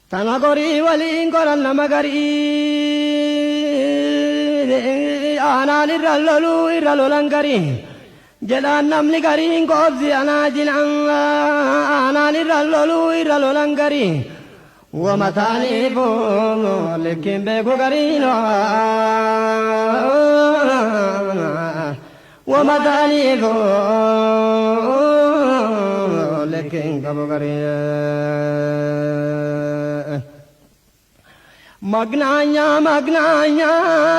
Tanagori waliin koran nama garii aanaan irra lolan garii jedhaan namni gariin qoobsi anaa jinan aanaan irra lolan garii wamataaniifoo lekkiin beeku gariin wamataaniifoo lekkiin qabu gariin magnaanya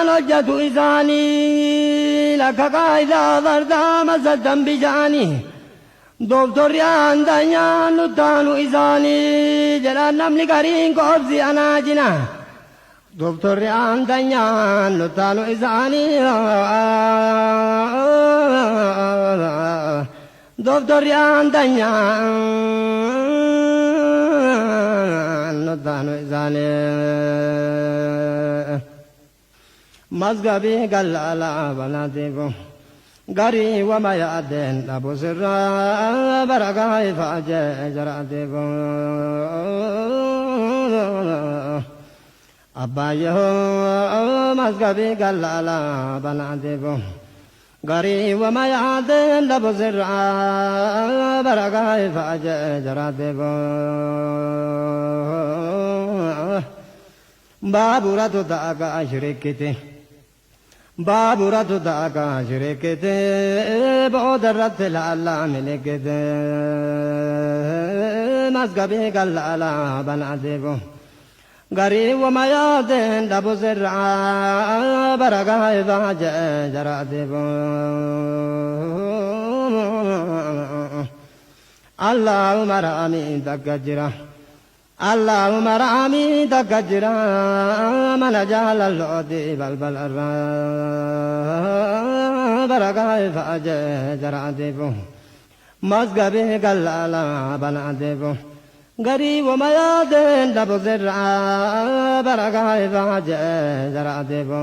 hojjatu isaanii lakka qaayidaa fardaa masaddan bijaanii doktorri aandanyaan nuttaanu isaanii jedhaan namni gariin qoobsi anaa jina doktorri aandanyaan nuttaanu isaanii doktorri aandanyaan nuttaanu isaanii mazgabii gallaalaa banaatiifu garii wama yaadeen dhabu sirraa barakaa ifaa jee jaraatiifu abbaayyoo mazgabii gallaalaa banaatiifu garii wama yaadeen dhabu sirraa barakaa ifaa jee jaraatiifu baaburatu ta'akaa shirikkiti baaburatu ta'akaa shirikkiti boodarratti laallaa milikkiti mazgabii gallaalaa banaatiifu garii wama yaadeen dhabu sirraa barakaa ifaa jee jaraatiifu Allahumma ra'amii takka jira Allahumma ra'amii takka jira mana jaalallooti balbal irraa barakaa ifaa jee jaraatiifu mazgabii gallaalaa banaatiifu garii wama yaadeen dhabu sirraa barakaa ifaa jee jaraatiifu